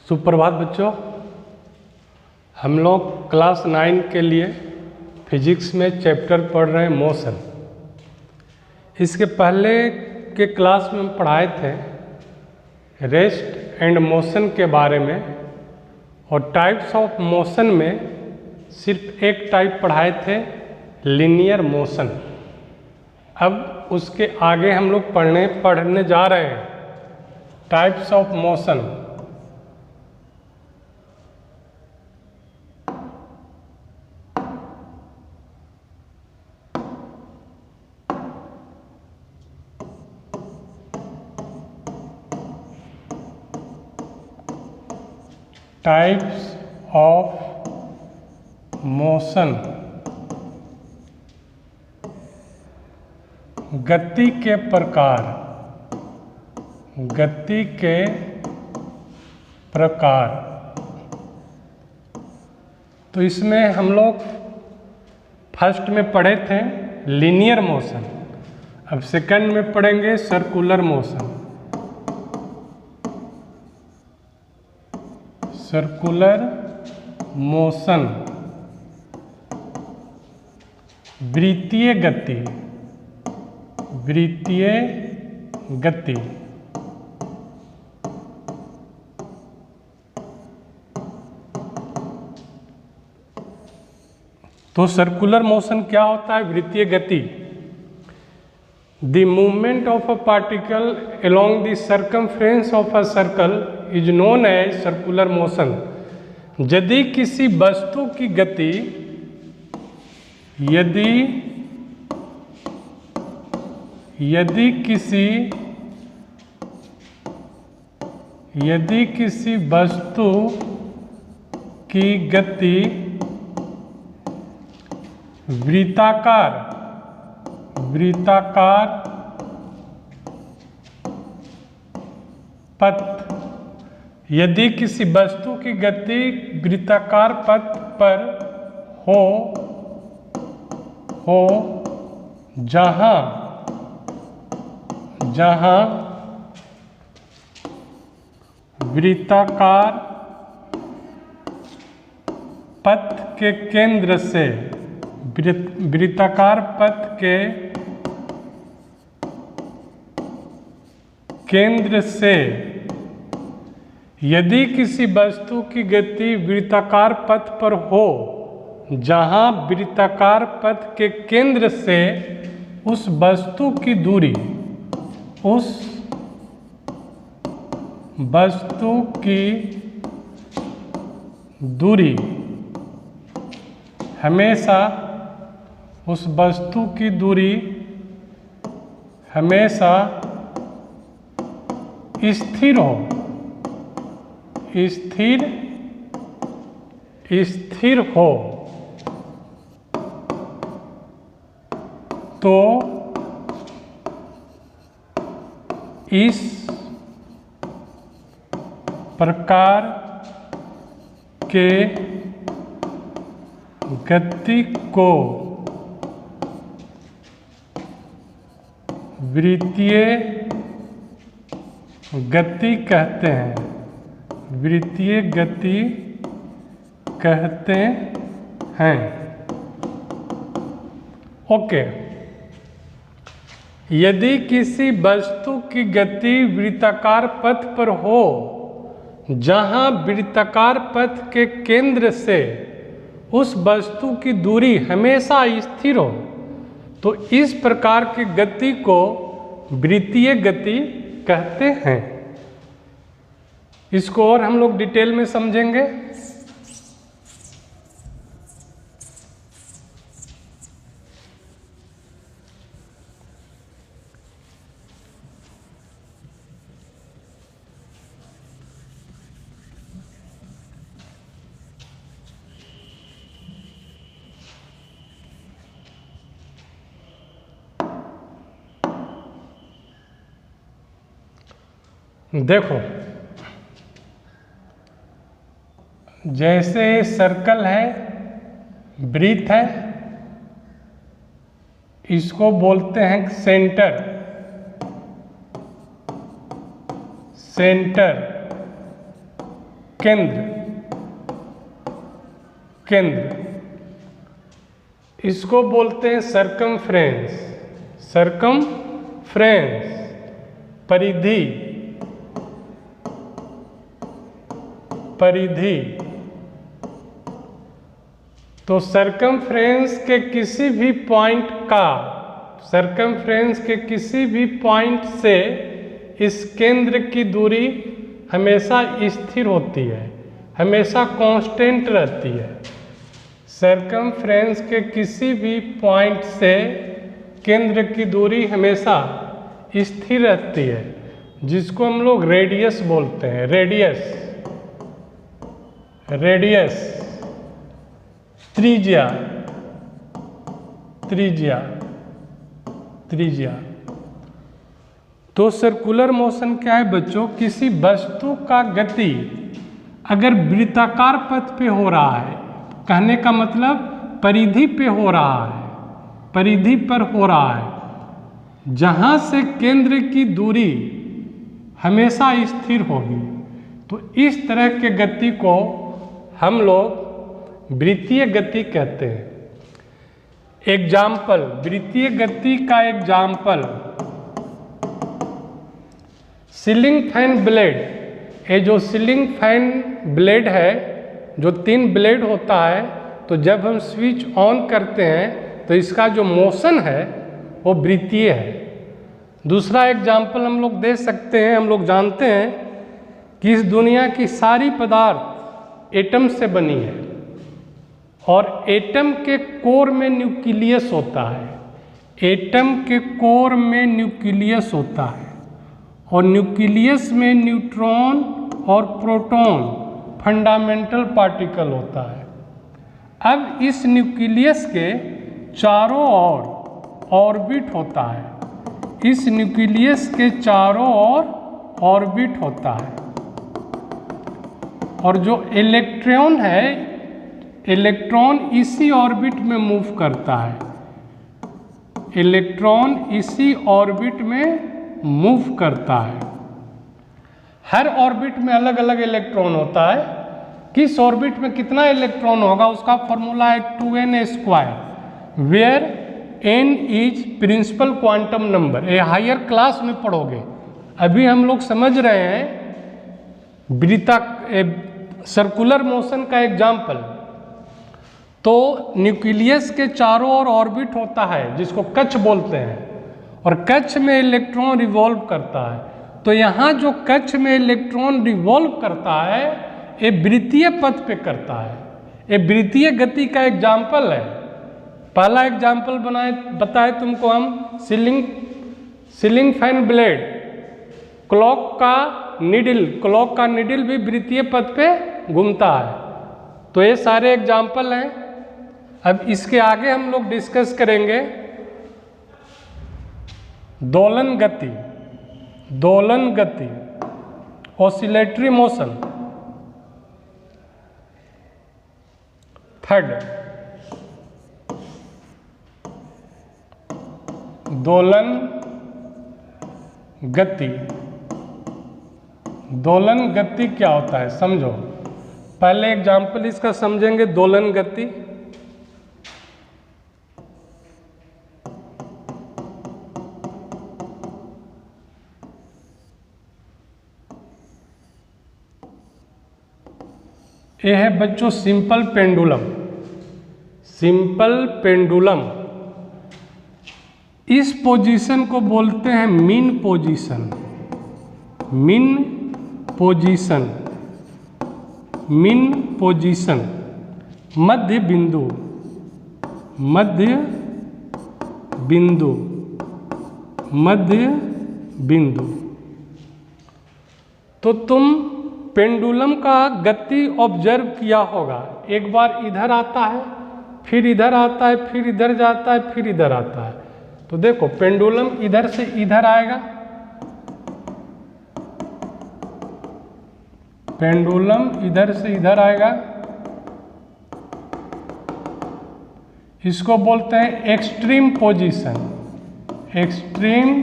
सुप्रभात बच्चों, हम लोग क्लास 9 के लिए फिजिक्स में चैप्टर पढ़ रहे हैं मोशन। इसके पहले के क्लास में हम पढ़ाए थे रेस्ट एंड मोशन के बारे में, और टाइप्स ऑफ मोशन में सिर्फ एक टाइप पढ़ाए थे, लीनियर मोशन। अब उसके आगे हम लोग पढ़ने जा रहे हैं types of motion. Types of motion, गति के प्रकार। गति के प्रकार तो इसमें हम लोग फर्स्ट में पढ़े थे लीनियर मोशन, अब सेकंड में पढ़ेंगे सर्कुलर मोशन। सर्कुलर मोशन, वृत्तीय गति। वृत्तीय गति तो सर्कुलर मोशन क्या होता है? वृत्तीय गति, the movement of a particle along the circumference of a circle is known as circular motion। यदि किसी वस्तु की गति यदि किसी वस्तु की गति वृत्ताकार पथ, यदि किसी वस्तु की गति वृत्ताकार पथ पर हो जहां वृत्ताकार पथ के केंद्र से यदि किसी वस्तु की गति वृत्ताकार पथ पर हो जहां वृत्ताकार पथ के केंद्र से उस वस्तु की दूरी हमेशा स्थिर हो तो इस प्रकार के गति को वृत्तीय गति कहते हैं। वृत्तीय गति कहते हैं। ओके, यदि किसी वस्तु की गति वृत्ताकार पथ पर हो जहां वृत्ताकार पथ के केंद्र से उस वस्तु की दूरी हमेशा स्थिर हो तो इस प्रकार की गति को वृत्तीय गति कहते हैं। इसको और हम लोग डिटेल में समझेंगे। देखो, जैसे सर्कल है, वृत्त है, इसको बोलते हैं सेंटर। केंद्र, केंद्र, इसको बोलते हैं सरकमफ्रेंस, सरकमफ्रेंस, परिधि, परिधि। तो सरकमफ्रेंस के किसी भी पॉइंट का, सरकमफ्रेंस के किसी भी पॉइंट से इस केंद्र की दूरी हमेशा स्थिर होती है, हमेशा कांस्टेंट रहती है। सरकमफ्रेंस के किसी भी पॉइंट से केंद्र की दूरी हमेशा स्थिर रहती है, जिसको हम लोग रेडियस बोलते हैं, रेडियस, रेडियस, त्रिज्या, त्रिज्या, त्रिज्या। तो सर्कुलर मोशन क्या है बच्चों? किसी वस्तु का गति अगर वृत्ताकार पथ पे हो रहा है, कहने का मतलब परिधि पे हो रहा है, परिधि पर हो रहा है, जहाँ से केंद्र की दूरी हमेशा स्थिर होगी, तो इस तरह के गति को हम लोग वृत्तीय गति कहते हैं। एग्जाम्पल, वृत्तीय गति का एग्जाम्पल, सीलिंग फैन ब्लेड। ये जो सीलिंग फैन ब्लेड है, जो 3 ब्लेड होता है, तो जब हम स्विच ऑन करते हैं तो इसका जो मोशन है वो वृत्तीय है। दूसरा एग्जाम्पल हम लोग दे सकते हैं, हम लोग जानते हैं कि इस दुनिया की सारी पदार्थ एटम से बनी है और एटम के कोर में न्यूक्लियस होता है, एटम के कोर में न्यूक्लियस होता है और न्यूक्लियस में न्यूट्रॉन और प्रोटॉन फंडामेंटल पार्टिकल होता है। अब इस न्यूक्लियस के चारों ओर ऑर्बिट होता है, इस न्यूक्लियस के चारों ओर ऑर्बिट होता है और जो इलेक्ट्रॉन है, इलेक्ट्रॉन इसी ऑर्बिट में मूव करता है, इलेक्ट्रॉन इसी ऑर्बिट में मूव करता है। हर ऑर्बिट में अलग अलग इलेक्ट्रॉन होता है। किस ऑर्बिट में कितना इलेक्ट्रॉन होगा उसका फॉर्मूला है 2n², where n is principal quantum number. ये हायर क्लास में पढ़ोगे। अभी हम लोग समझ रहे हैं सर्कुलर मोशन का एग्जाम्पल। तो न्यूक्लियस के चारों ओर ऑर्बिट होता है जिसको कक्ष बोलते हैं और कक्ष में इलेक्ट्रॉन रिवॉल्व करता है। तो यहाँ जो कक्ष में इलेक्ट्रॉन रिवॉल्व करता है ये वृत्तीय पथ पे करता है, ये वृत्तीय गति का एग्जाम्पल है। पहला एग्जाम्पल बताए तुमको हम सीलिंग फैन ब्लेड, क्लॉक का निडिल भी वृत्तीय पथ पे घूमता है। तो ये सारे एग्जाम्पल हैं। अब इसके आगे हम लोग डिस्कस करेंगे दोलन गति, दोलन गति, ऑसिलेटरी मोशन। थर्ड, दोलन गति। दोलन गति क्या होता है समझो। पहले एग्जाम्पल इसका समझेंगे, दोलन गति। ये है बच्चों सिंपल पेंडुलम, सिंपल पेंडुलम। इस पोजीशन को बोलते हैं mean position, mean position, mean position, मध्य बिंदु, मध्य बिंदु, मध्य बिंदु। तो तुम पेंडुलम का गति ऑब्जर्व किया होगा। एक बार इधर आता है, फिर इधर आता है, फिर इधर जाता है, फिर इधर आता है। तो देखो पेंडुलम इधर से इधर आएगा, पेंडुलम इधर से इधर आएगा। इसको बोलते हैं extreme position, extreme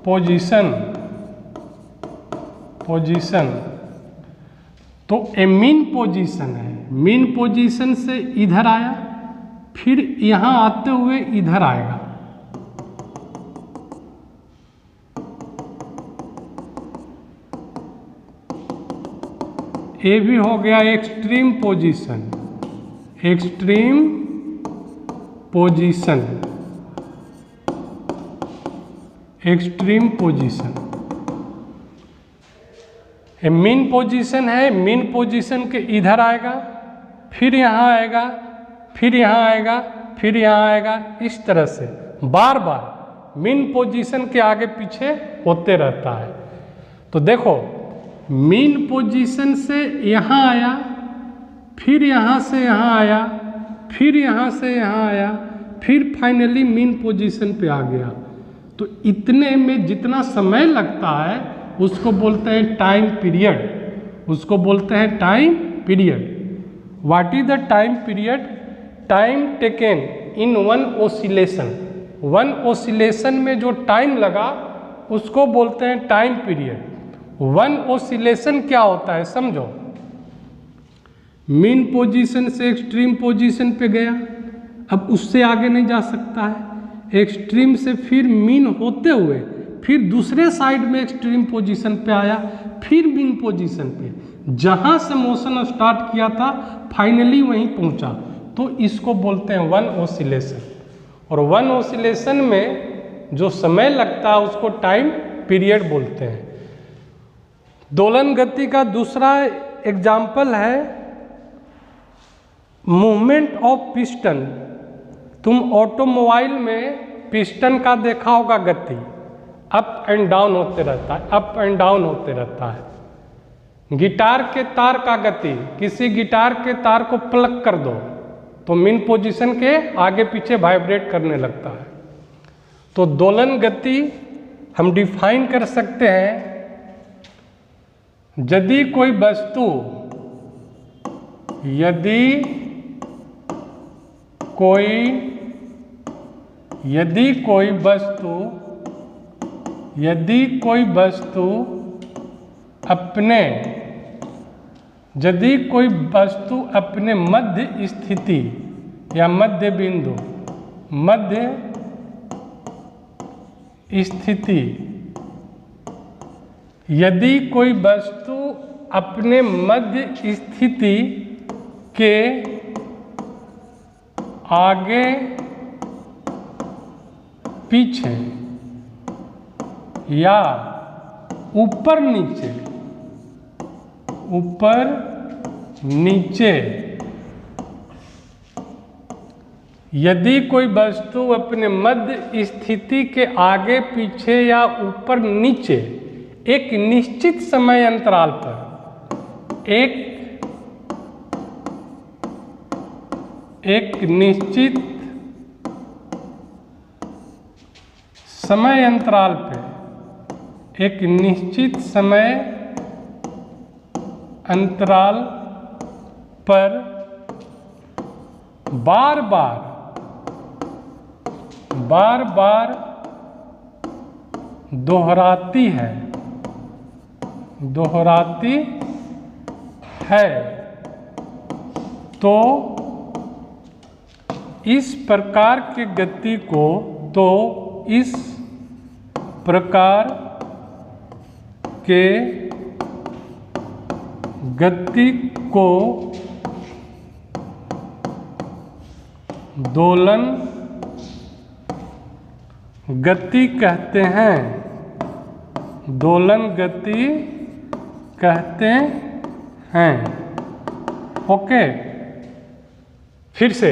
position, position. तो ए मीन पोजीशन है, मीन पोजीशन से इधर आया, फिर यहाँ आते हुए इधर आएगा, ये भी हो गया extreme position, extreme position, extreme position. Mean position है, मीन पोजीशन के इधर आएगा, फिर यहाँ आएगा, फिर यहाँ आएगा, फिर यहाँ आएगा, इस तरह से बार बार मीन पोजीशन के आगे पीछे होते रहता है। तो देखो मीन पोजीशन से यहाँ आया, फिर यहाँ से यहाँ आया, फिर यहाँ से यहाँ आया, फिर फाइनली मीन पोजीशन पे आ गया। तो इतने में जितना समय लगता है उसको बोलते हैं टाइम पीरियड, उसको बोलते हैं time period. What is the time period? Time taken in one oscillation, one oscillation में जो टाइम लगा उसको बोलते हैं टाइम पीरियड। वन ओसिलेशन क्या होता है समझो, मीन पोजीशन से एक्सट्रीम पोजीशन पे गया, अब उससे आगे नहीं जा सकता है, एक्सट्रीम से फिर मीन होते हुए फिर दूसरे साइड में एक्सट्रीम पोजीशन पे आया, फिर मीन पोजीशन पे, जहाँ से मोशन स्टार्ट किया था फाइनली वहीं पहुँचा, तो इसको बोलते हैं वन ओसिलेशन। और वन ओसिलेशन में जो समय लगता है उसको टाइम पीरियड बोलते हैं। दोलन गति का दूसरा एग्जाम्पल है मूवमेंट ऑफ पिस्टन। तुम ऑटोमोबाइल में पिस्टन का देखा होगा, गति अप एंड डाउन होते रहता है, अप एंड डाउन होते रहता है। गिटार के तार का गति, किसी गिटार के तार को प्लग कर दो तो मीन पोजीशन के आगे पीछे वाइब्रेट करने लगता है। तो दोलन गति हम डिफाइन कर सकते हैं, यदि कोई वस्तु, यदि कोई वस्तु अपने मध्य स्थिति या मध्य बिंदु, मध्य स्थिति, यदि कोई वस्तु अपने मध्य स्थिति के आगे पीछे या ऊपर नीचे, यदि कोई वस्तु अपने मध्य स्थिति के आगे पीछे या ऊपर नीचे एक निश्चित समय अंतराल पर, एक निश्चित समय अंतराल पे, एक निश्चित समय अंतराल पर बार बार दोहराती है, तो इस प्रकार के गति को, दोलन गति कहते हैं, दोलन गति कहते हैं। ओके, फिर से,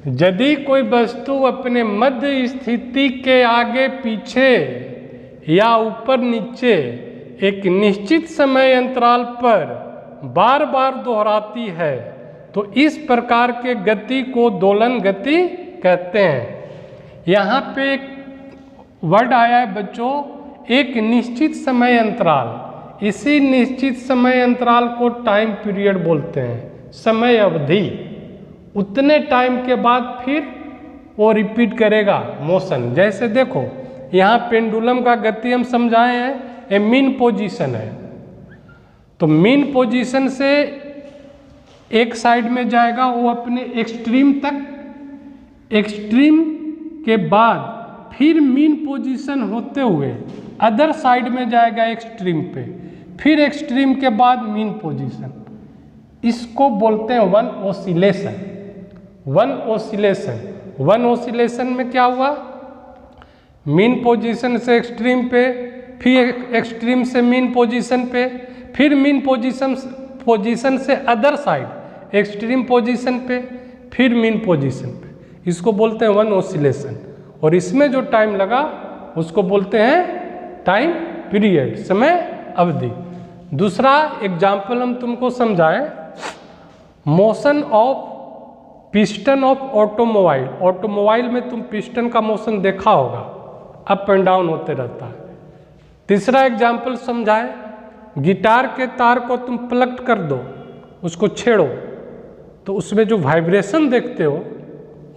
यदि कोई वस्तु अपने मध्य स्थिति के आगे पीछे या ऊपर नीचे एक निश्चित समय अंतराल पर बार बार दोहराती है, तो इस प्रकार के गति को दोलन गति कहते हैं। यहाँ पे एक वर्ड आया है बच्चों, एक निश्चित समय अंतराल। इसी निश्चित समय अंतराल को टाइम पीरियड बोलते हैं, समय अवधि। उतने टाइम के बाद फिर वो रिपीट करेगा मोशन। जैसे देखो यहाँ पेंडुलम का गति हम समझाए हैं, ए मीन पोजीशन है, तो मीन पोजीशन से एक साइड में जाएगा वो अपने एक्सट्रीम तक, एक्सट्रीम के बाद फिर मीन पोजीशन होते हुए अदर साइड में जाएगा एक्सट्रीम पे, फिर एक्सट्रीम के बाद मीन पोजीशन। इसको बोलते हैं one oscillation. One oscillation, one oscillation में क्या हुआ, मीन पोजीशन से एक्सट्रीम पे, फिर एक्सट्रीम से मीन पोजीशन पे, फिर मीन पोजीशन से अदर साइड एक्सट्रीम पोजीशन पे, फिर मीन पोजीशन पे। इसको बोलते हैं वन ओसिलेशन। और इसमें जो टाइम लगा उसको बोलते हैं टाइम पीरियड, समय अवधि। दूसरा एग्जाम्पल हम तुमको समझाएं, motion of piston of automobile. Automobile में तुम पिस्टन का मोशन देखा होगा, अप एंड डाउन होते रहता है। तीसरा एग्जाम्पल समझाएं, गिटार के तार को तुम प्लग कर दो, उसको छेड़ो, तो उसमें जो वाइब्रेशन देखते हो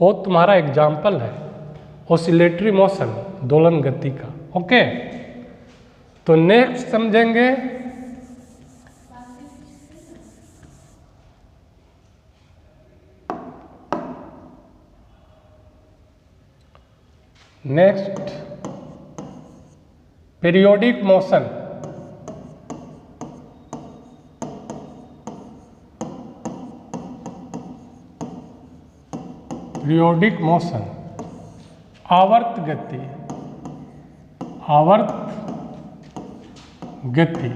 वो तुम्हारा एग्जाम्पल है ऑसिलेटरी मोशन, दोलन गति का। ओके, तो नेक्स्ट समझेंगे next periodic motion. Periodic motion, आवर्त गति, आवर्त गति।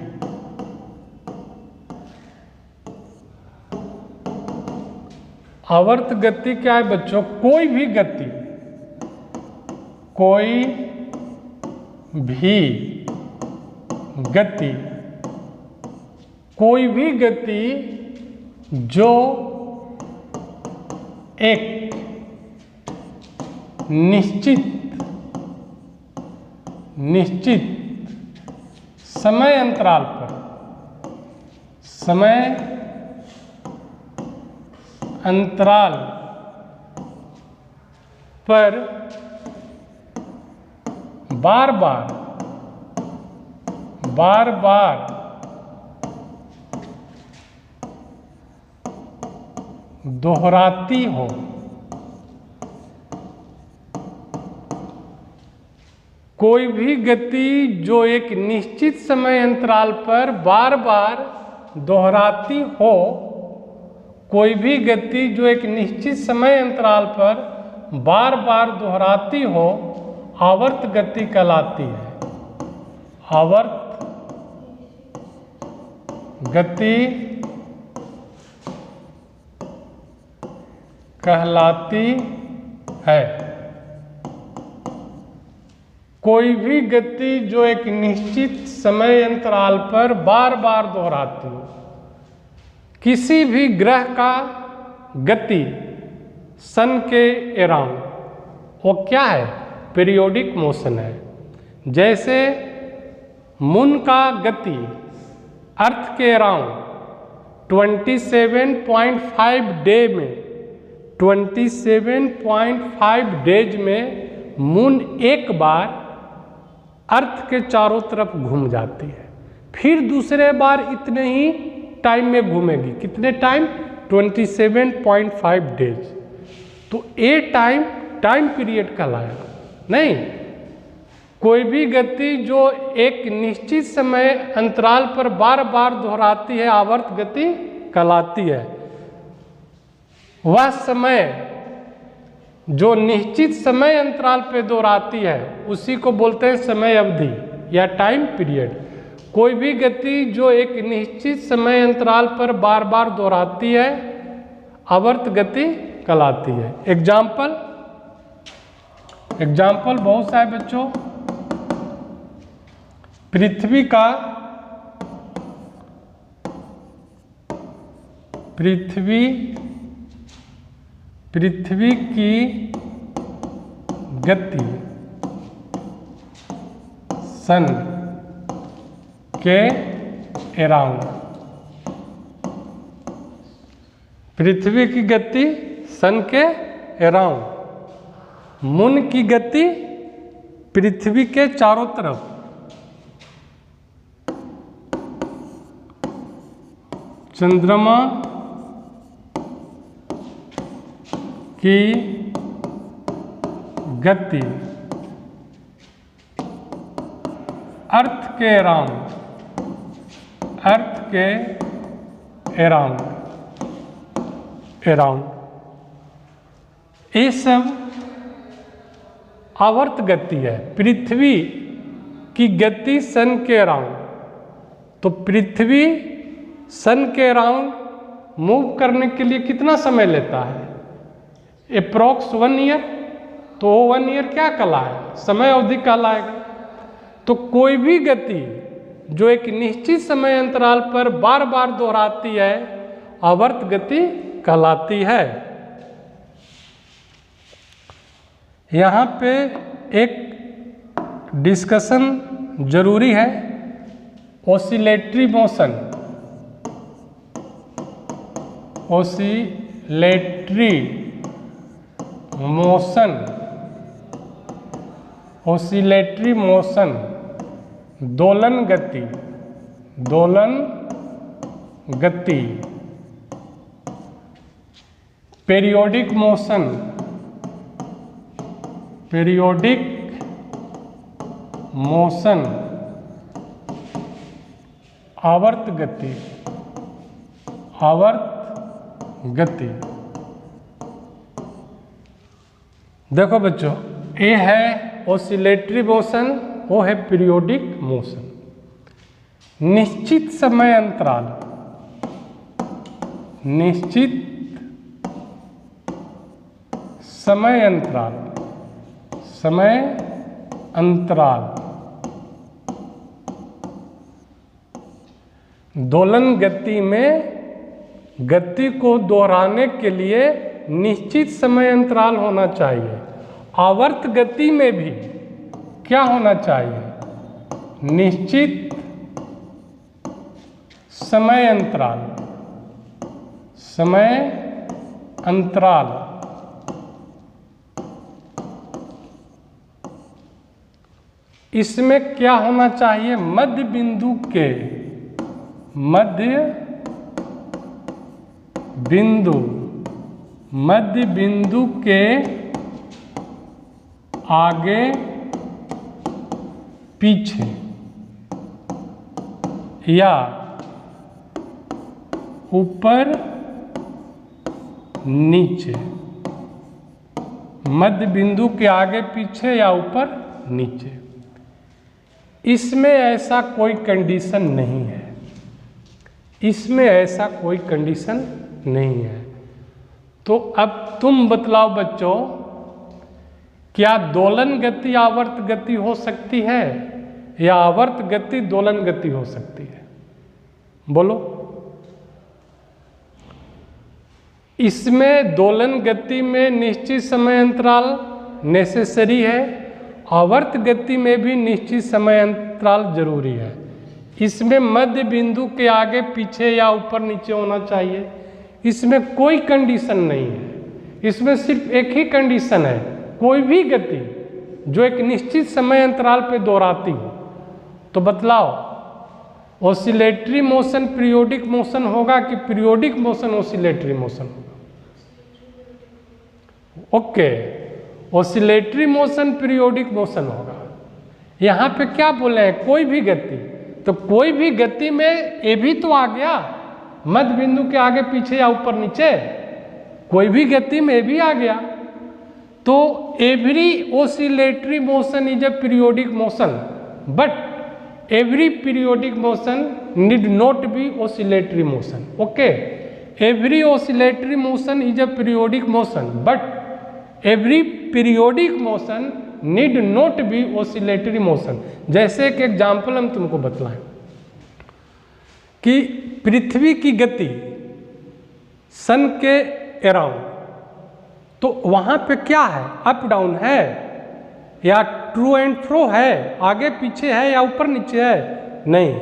आवर्त गति क्या है बच्चों, कोई भी गति, कोई भी गति, कोई भी गति जो एक निश्चित समय अंतराल पर, समय अंतराल पर बार बार दोहराती हो, कोई भी गति जो एक निश्चित समय अंतराल पर बार बार दोहराती हो, कोई भी गति जो एक निश्चित समय अंतराल पर बार बार दोहराती हो, आवर्त गति कहलाती है। आवर्त गति कहलाती है। कोई भी गति जो एक निश्चित समय अंतराल पर बार बार दोहराती हो। किसी भी ग्रह का गति सन के अराउंड, वो क्या है, पीरियोडिक मोशन है। जैसे मून का गति अर्थ के अराउंड 27.5 डे में, 27.5 डेज में मून एक बार अर्थ के चारों तरफ घूम जाती है, फिर दूसरे बार इतने ही टाइम में घूमेगी। कितने टाइम, 27.5 डेज। तो ये टाइम पीरियड कहलाया। नहीं, कोई भी गति जो एक निश्चित समय अंतराल पर बार बार दोहराती है, आवर्त गति कहलाती है। वह समय जो निश्चित समय अंतराल पे दोहराती है उसी को बोलते हैं समय अवधि या टाइम पीरियड। कोई भी गति जो एक निश्चित समय अंतराल पर बार बार दोहराती है, आवर्त गति कहलाती है। एग्जाम्पल बहुत सारे बच्चों, पृथ्वी की गति सन के अराउंड, पृथ्वी की गति सन के अराउंड, मून की गति पृथ्वी के चारों तरफ, चंद्रमा की गति अर्थ के अराउंड ये सब आवर्त गति है। पृथ्वी की गति सन के अराउंड, तो पृथ्वी सन के अराउंड मूव करने के लिए कितना समय लेता है? Approx 1 year. तो 1 ईयर क्या कहलाएगा? समय अवधि कहलाएगा। तो कोई भी गति जो एक निश्चित समय अंतराल पर बार बार दोहराती है आवर्त गति कहलाती है। यहाँ पे एक डिस्कशन जरूरी है। ऑसिलेटरी मोशन, दोलन गति, पीरियोडिक मोशन, आवर्त गति। देखो बच्चों, ये है ऑसिलेटरी मोशन, वो है पीरियोडिक मोशन। निश्चित समय अंतराल, समय अंतराल दोलन गति में गति को दोहराने के लिए निश्चित समय अंतराल होना चाहिए। आवर्त गति में भी क्या होना चाहिए? निश्चित समय अंतराल। इसमें क्या होना चाहिए? मध्य बिंदु के आगे पीछे या ऊपर नीचे। मध्य बिंदु के आगे पीछे या ऊपर नीचे। इसमें ऐसा कोई कंडीशन नहीं है। तो अब तुम बतलाओ बच्चों, क्या दोलन गति आवर्त गति हो सकती है या आवर्त गति दोलन गति हो सकती है? बोलो। इसमें दोलन गति में निश्चित समय अंतराल नेसेसरी है, आवर्त गति में भी निश्चित समय अंतराल जरूरी है। इसमें मध्य बिंदु के आगे पीछे या ऊपर नीचे होना चाहिए। इसमें कोई कंडीशन नहीं है। इसमें सिर्फ एक ही कंडीशन है, कोई भी गति जो एक निश्चित समय अंतराल पे दोहराती हो। तो बतलाओ, ऑसिलेटरी मोशन पीरियोडिक मोशन होगा कि पीरियोडिक मोशन ऑसिलेटरी मोशन होगा? Okay, oscillatory motion periodic motion होगा। यहाँ पे क्या बोले हैं? कोई भी गति। तो कोई भी गति में ये भी तो आ गया, मध्य बिंदु के आगे पीछे या ऊपर नीचे। कोई भी गति में भी आ गया। तो every oscillatory motion is a periodic motion, but every periodic motion need not be oscillatory motion. Okay, every oscillatory motion is a periodic motion, but every periodic motion need not be oscillatory motion. जैसे एक example हम तुमको बतलाएं कि पृथ्वी की गति सन के around, तो वहाँ पे क्या है? अप डाउन है या ट्रू एंड फ्रो है, आगे पीछे है या ऊपर नीचे है? नहीं,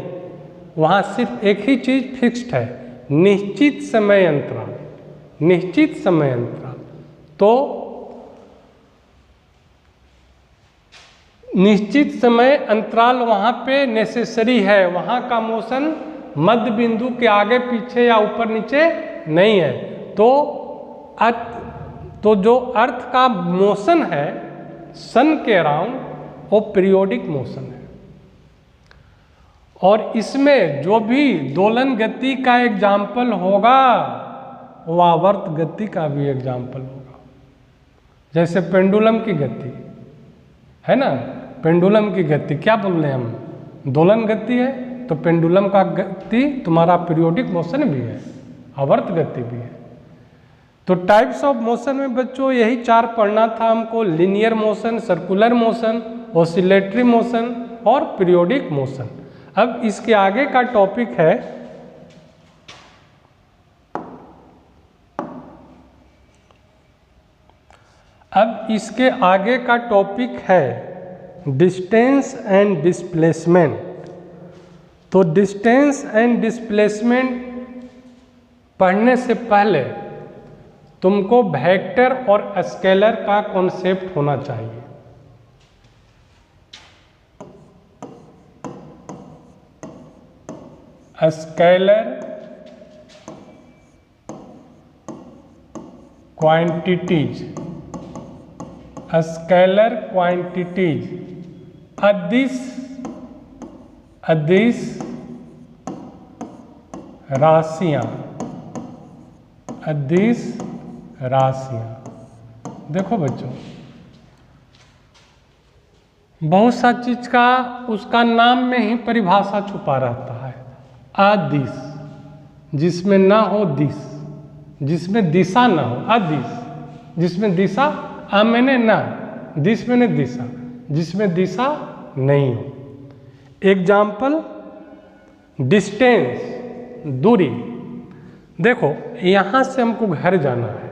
वहाँ सिर्फ एक ही चीज फिक्स्ड है, निश्चित समय अंतराल। तो निश्चित समय अंतराल वहाँ पे नेसेसरी है। वहाँ का मोशन मध्य बिंदु के आगे पीछे या ऊपर नीचे नहीं है। तो जो अर्थ का मोशन है सन के अराउंड वो पीरियोडिक मोशन है। और इसमें जो भी दोलन गति का एग्जाम्पल होगा वो आवर्त गति का भी एग्जाम्पल होगा। जैसे पेंडुलम की गति है ना, पेंडुलम की गति क्या बोल रहे हैं हम, दोलन गति है, तो पेंडुलम का गति तुम्हारा पीरियोडिक मोशन भी है, आवर्त गति भी है। तो टाइप्स ऑफ मोशन में बच्चों यही 4 पढ़ना था हमको, linear motion, circular motion, oscillatory motion और पीरियोडिक मोशन। अब इसके आगे का टॉपिक है डिस्टेंस एंड डिस्प्लेसमेंट। तो डिस्टेंस एंड डिस्प्लेसमेंट पढ़ने से पहले तुमको वेक्टर और स्केलर का कॉन्सेप्ट होना चाहिए। स्केलर क्वांटिटीज, स्केलर क्वांटिटीज, अदिश राशियां, अदिश राशियां। देखो बच्चों, बहुत सा चीज का उसका नाम में ही परिभाषा छुपा रहता है। अदिश, जिसमें ना हो दिश, जिसमें दिशा ना हो, अदिश जिसमें दिशा, आ मैंने ना, दिश मैंने दिशा, जिसमें दिशा नहीं हो। एग्जाम्पल, डिस्टेंस, दूरी। देखो यहाँ से हमको घर जाना है,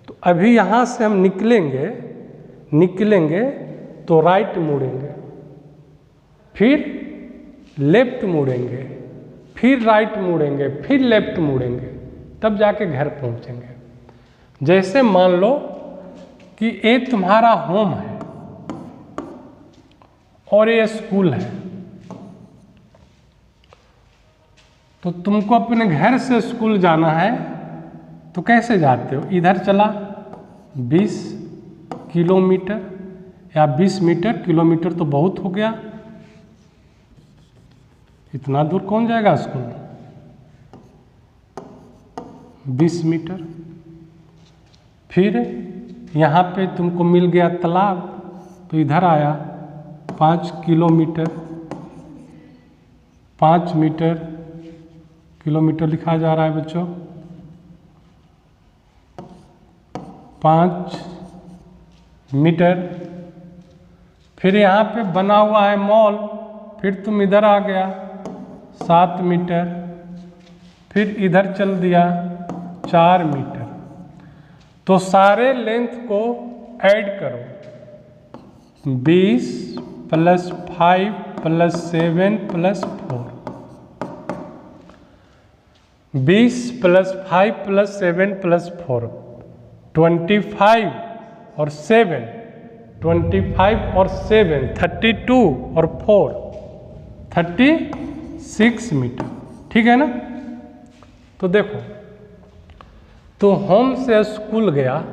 तो अभी यहाँ से हम निकलेंगे तो राइट मुड़ेंगे, फिर लेफ्ट मुड़ेंगे, फिर राइट मुड़ेंगे, फिर लेफ्ट मुड़ेंगे, तब जाके घर पहुँचेंगे। जैसे मान लो कि ये तुम्हारा होम है और ये स्कूल है, तो तुमको अपने घर से स्कूल जाना है तो कैसे जाते हो? इधर चला 20 किलोमीटर या 20 मीटर, किलोमीटर तो बहुत हो गया, इतना दूर कौन जाएगा स्कूल? 20 मीटर। फिर यहाँ पे तुमको मिल गया तालाब, तो इधर आया 5 किलोमीटर, 5 मीटर, किलोमीटर लिखा जा रहा है बच्चों, 5 मीटर। फिर यहाँ पे बना हुआ है मॉल, फिर तुम इधर आ गया 7 मीटर, फिर इधर चल दिया 4 मीटर। तो सारे लेंथ को ऐड करो, 20 + 5 + 7 + 4, 20 + 5 + 7 + 4, 25 और 7, 25 और 7, 32 और 4, 36 मीटर। ठीक है ना? तो देखो, तो होम से स्कूल गया,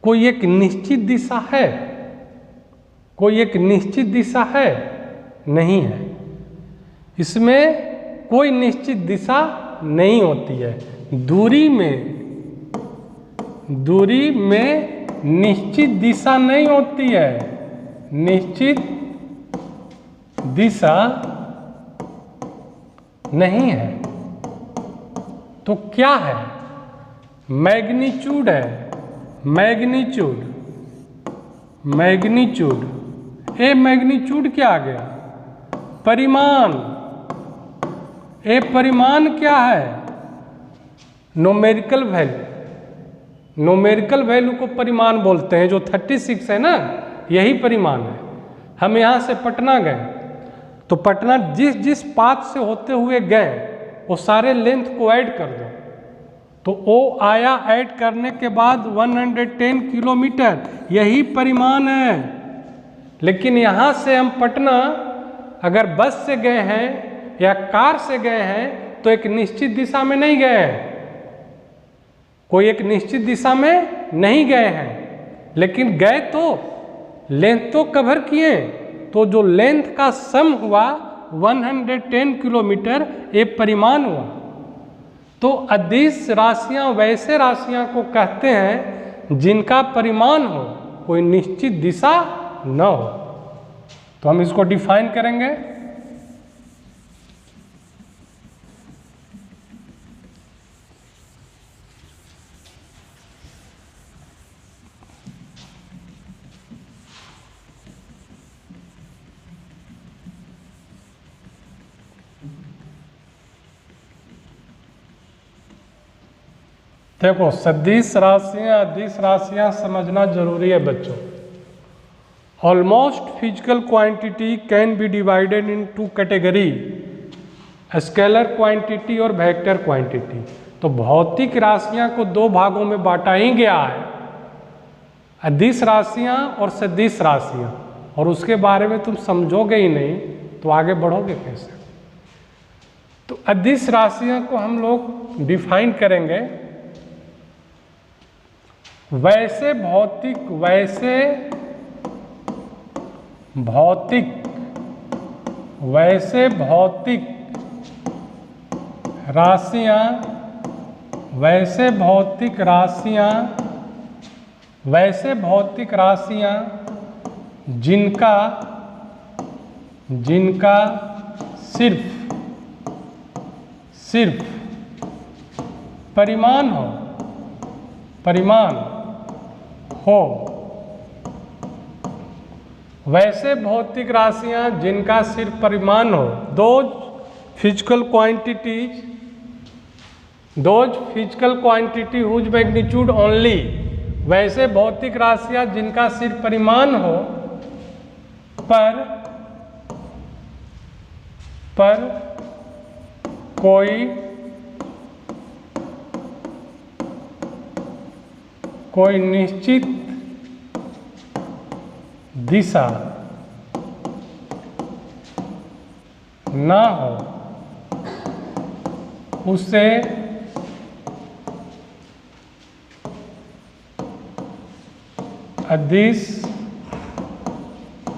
कोई एक निश्चित दिशा है? कोई एक निश्चित दिशा है? नहीं है। इसमें कोई निश्चित दिशा नहीं होती है। दूरी में निश्चित दिशा नहीं होती है। निश्चित दिशा नहीं है। तो क्या है? मैग्नीट्यूड है। मैग्नीट्यूड, ए मैग्नीट्यूड क्या आ गया? परिमाण। ए परिमाण क्या है? Numerical value. नोमेरिकल वैल्यू को परिमाण बोलते हैं। जो 36 है ना, यही परिमाण है। हम यहाँ से पटना गए, तो पटना जिस पाथ से होते हुए गए वो सारे लेंथ को ऐड कर दो, तो वो आया। ऐड करने के बाद 110 किलोमीटर, यही परिमाण है। लेकिन यहाँ से हम पटना अगर बस से गए हैं या कार से गए हैं तो एक निश्चित दिशा में नहीं गए हैं, कोई एक निश्चित दिशा में नहीं गए हैं, लेकिन गए तो लेंथ तो कवर किए। तो जो लेंथ का सम हुआ 110 किलोमीटर, ये परिमाण हुआ। तो अदिश राशियां वैसे राशियां को कहते हैं जिनका परिमाण हो, कोई निश्चित दिशा न हो। तो हम इसको डिफाइन करेंगे। देखो, सदिश राशियां अदिश राशियां समझना जरूरी है बच्चों। Almost physical quantity can be divided into category, scalar quantity और वेक्टर क्वांटिटी। तो भौतिक राशियां को दो भागों में बांटा ही गया है, अदिश राशियां और सदिश राशियां। और उसके बारे में तुम समझोगे ही नहीं तो आगे बढ़ोगे कैसे। तो अदिश राशियां को हम लोग डिफाइन करेंगे वैसे भौतिक राशियां जिनका सिर्फ परिमाण हो, वैसे भौतिक राशियां जिनका सिर्फ परिमाण हो, those physical quantity whose magnitude only, वैसे भौतिक राशियां जिनका सिर्फ परिमाण हो पर कोई निश्चित दिशा ना हो, उसे अदिश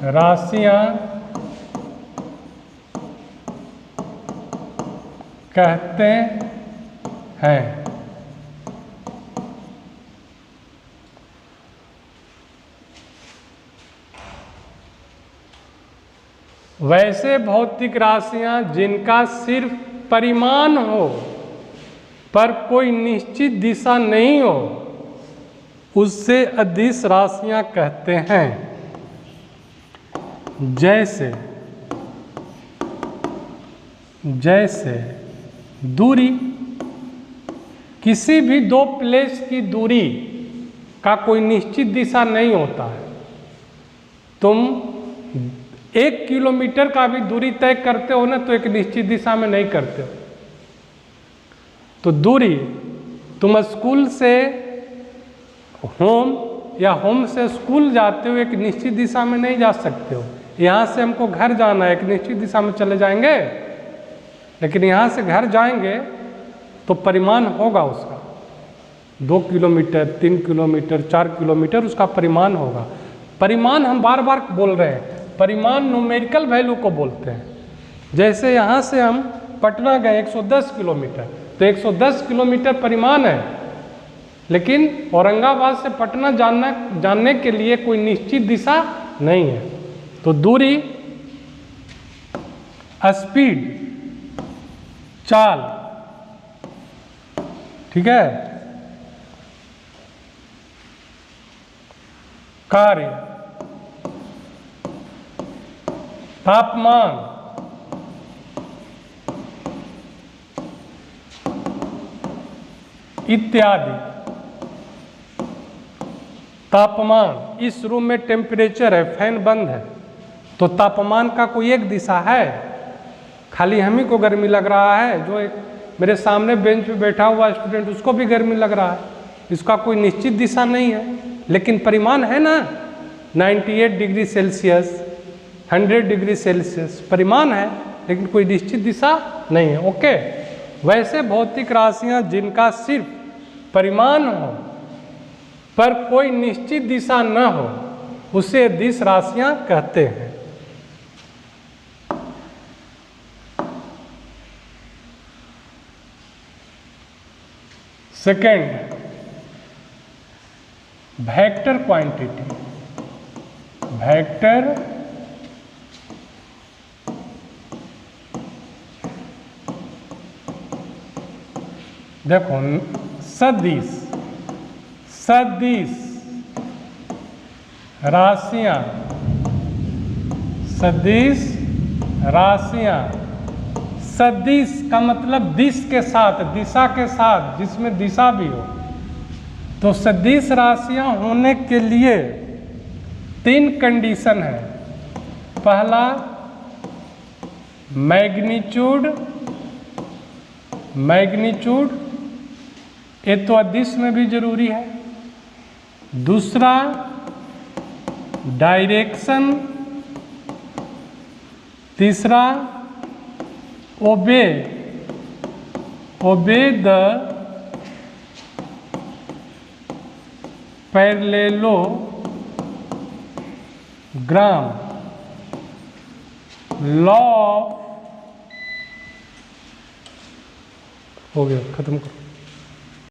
राशियां कहते हैं। वैसे भौतिक राशियां जिनका सिर्फ परिमाण हो पर कोई निश्चित दिशा नहीं हो, उससे अदिश राशियां कहते हैं। जैसे दूरी, किसी भी दो प्लेस की दूरी का कोई निश्चित दिशा नहीं होता है। तुम 1 किलोमीटर का भी दूरी तय करते हो ना तो एक निश्चित दिशा में नहीं करते हो। तो दूरी, तुम स्कूल से होम या होम से स्कूल जाते हो, एक निश्चित दिशा में नहीं जा सकते हो। यहाँ से हमको घर जाना है, एक निश्चित दिशा में चले जाएंगे, लेकिन यहाँ से घर जाएंगे तो परिमाण होगा उसका, 2 किलोमीटर, 3 किलोमीटर, 4 किलोमीटर उसका परिमाण होगा। परिमाण हम बार बार बोल रहे हैं, परिमाण न्यूमेरिकल वैल्यू को बोलते हैं। जैसे यहाँ से हम पटना गए 110 किलोमीटर, तो 110 किलोमीटर परिमाण है, लेकिन औरंगाबाद से पटना जानने के लिए कोई निश्चित दिशा नहीं है। तो दूरी, स्पीड, चाल, ठीक है, कार्य, तापमान, इत्यादि। तापमान, इस रूम में टेम्परेचर है, फैन बंद है, तो तापमान का कोई एक दिशा है, खाली हम ही को गर्मी लग रहा है, जो एक मेरे सामने बेंच पे बैठा हुआ स्टूडेंट उसको भी गर्मी लग रहा है, इसका कोई निश्चित दिशा नहीं है, लेकिन परिमाण है ना। 98 डिग्री सेल्सियस, 100 डिग्री सेल्सियस परिमाण है, लेकिन कोई निश्चित दिशा नहीं है। ओके, वैसे भौतिक राशियां जिनका सिर्फ परिमाण हो पर कोई निश्चित दिशा न हो उसे दिश राशियां कहते हैं। Second, vector quantity. वेक्टर देखो, सदिश राशियां, सदिश राशियां, सदिश का मतलब दिश के साथ, दिशा के साथ, जिसमें दिशा भी हो। तो सदिश राशियां होने के लिए 3 कंडीशन है। पहला, मैग्नीट्यूड, ये तो अदिश में भी जरूरी है। दूसरा, डायरेक्शन। तीसरा, ओबे द पैरेललोग्राम, लॉ। हो गया, खत्म करो।